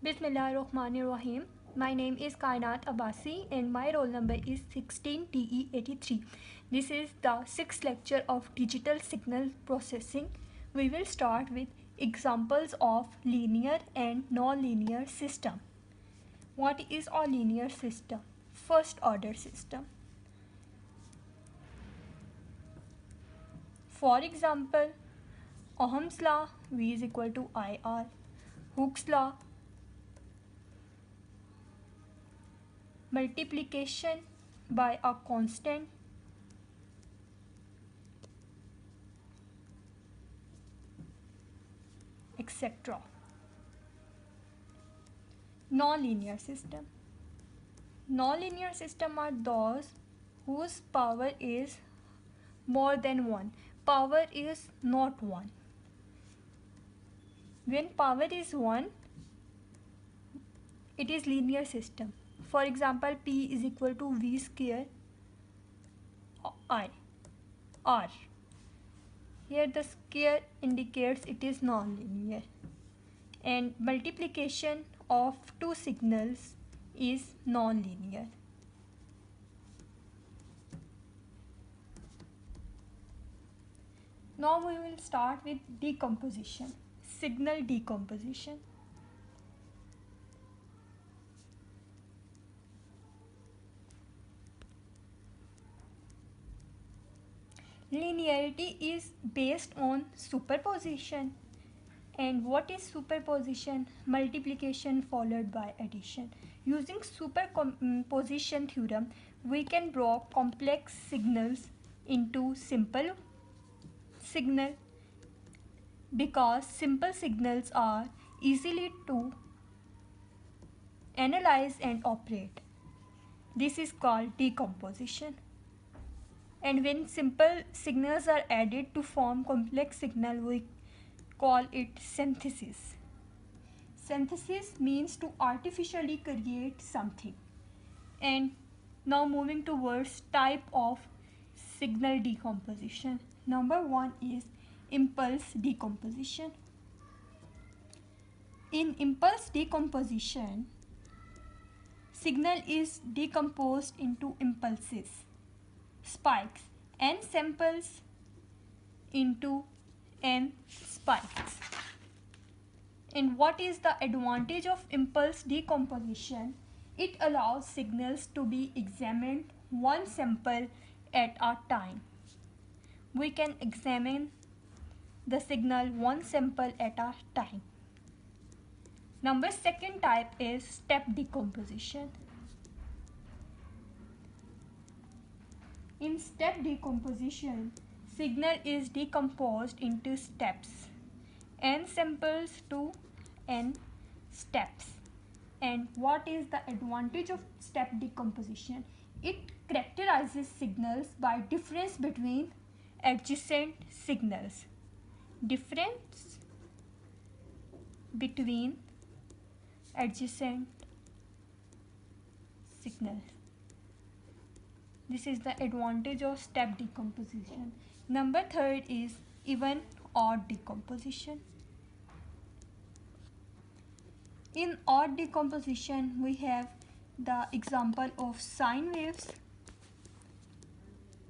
Bismillahirrahmanirrahim. My name is Kainat Abbasi and my roll number is 16TE83. This is the 6th lecture of digital signal processing. We will start with examples of linear and non-linear system. What is a linear system? First order system. For example, Ohm's law, V is equal to IR. Hooke's law, multiplication by a constant, etc. Nonlinear system. Nonlinear system are those whose power is more than 1. Power is not 1. When power is 1, it is linear system. For example, P is equal to V square I R. Here the square indicates it is nonlinear. And multiplication of two signals is nonlinear. Now we will start with decomposition, signal decomposition. Linearity is based on superposition. And what is superposition? Multiplication followed by addition. Using superposition theorem, we can break complex signals into simple signal because simple signals are easily to analyze and operate. This is called decomposition. And when simple signals are added to form complex signal, we call it synthesis. Synthesis means to artificially create something. And now moving towards type of signal decomposition. Number 1 is impulse decomposition. In impulse decomposition, signal is decomposed into impulses, spikes, and samples into n spikes. And what is the advantage of impulse decomposition? It allows signals to be examined one sample at a time. We can examine the signal one sample at a time. Second type is step decomposition. In step decomposition, signal is decomposed into steps, n samples to n steps. And what is the advantage of step decomposition? It characterizes signals by difference between adjacent signals. Difference between adjacent signals. This is the advantage of step decomposition. Number 3 is even odd decomposition. In odd decomposition, we have the example of sine waves,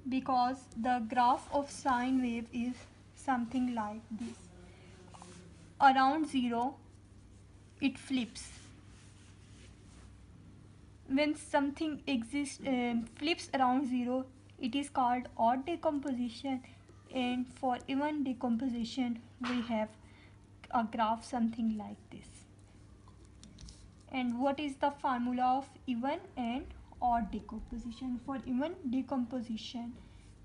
because the graph of sine wave is something like this. Around 0, it flips. When something flips around 0, it is called odd decomposition. And for even decomposition, we have a graph something like this. And what is the formula of even and odd decomposition? For even decomposition,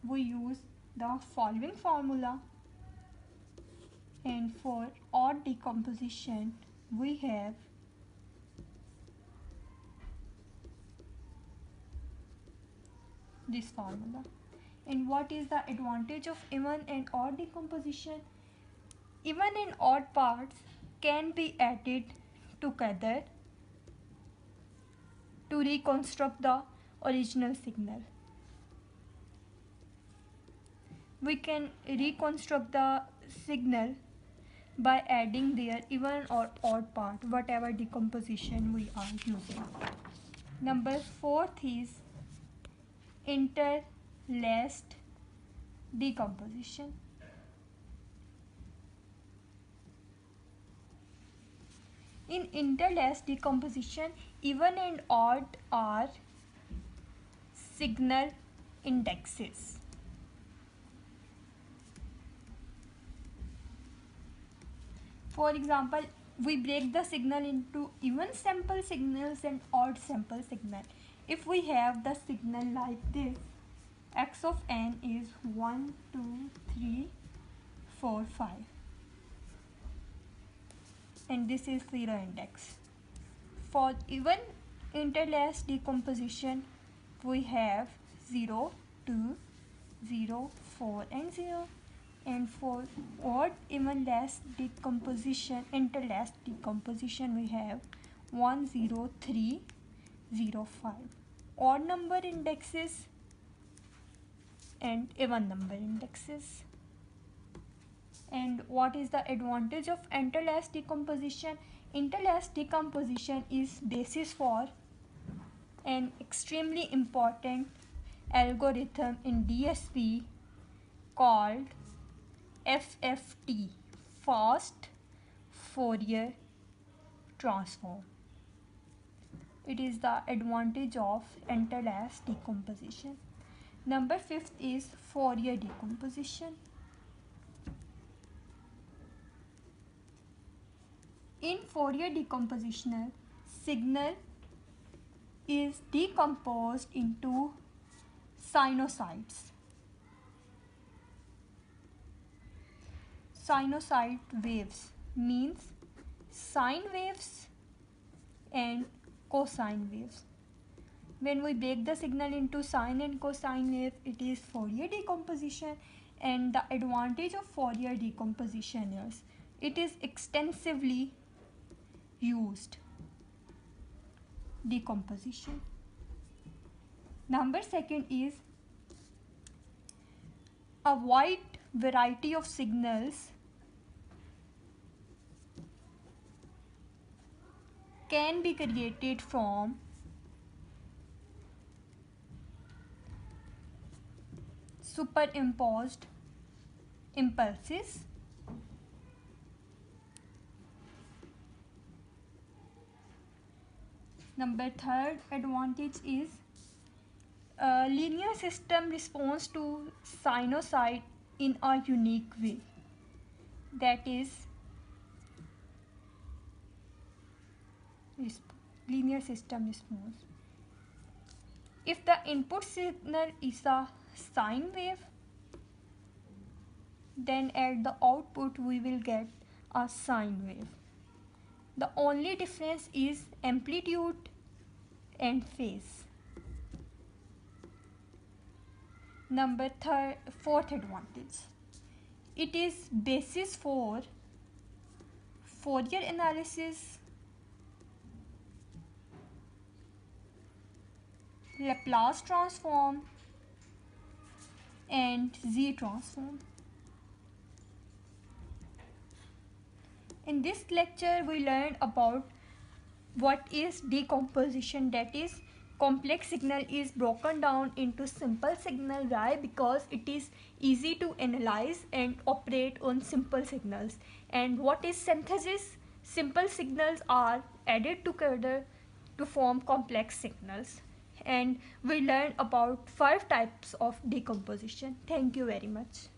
we use the following formula. And for odd decomposition, we have this formula. And what is the advantage of even and odd decomposition? Even and odd parts can be added together to reconstruct the original signal. We can reconstruct the signal by adding their even or odd part, whatever decomposition we are using. Number fourth is interlaced decomposition. In interlaced decomposition, even and odd are signal indexes. For example, we break the signal into even sample signals and odd sample signal. If we have the signal like this, x of n is 1, 2, 3, 4, 5. And this is 0 index. For even interlaced decomposition, we have 0, 2, 0, 4 and 0. And for odd even less decomposition, interlaced decomposition, we have 1, 0, 3, 0, 5. Odd number indexes and even number indexes. And what is the advantage of interlaced decomposition? Interlaced decomposition is basis for an extremely important algorithm in DSP called FFT, fast Fourier transform. It is the advantage of interlaced decomposition. Number 5th is Fourier decomposition. In Fourier decomposition, signal is decomposed into sinusoids. Sinusoid waves means sine waves and cosine waves. When we break the signal into sine and cosine wave, it is Fourier decomposition, and the advantage of Fourier decomposition is it is extensively used decomposition. Number 2nd is a wide variety of signals can be created from superimposed impulses. Number 3rd advantage is a linear system responds to sinusoid in a unique way. That is linear system response. If the input signal is a sine wave, then at the output we will get a sine wave. The only difference is amplitude and phase. Number 4th advantage. It is basis for Fourier analysis, Laplace transform and Z transform. In this lecture we learned about what is decomposition, that is complex signal is broken down into simple signal. Why? Because it is easy to analyze and operate on simple signals. And what is synthesis? Simple signals are added together to form complex signals. And we learned about 5 types of decomposition. Thank you very much.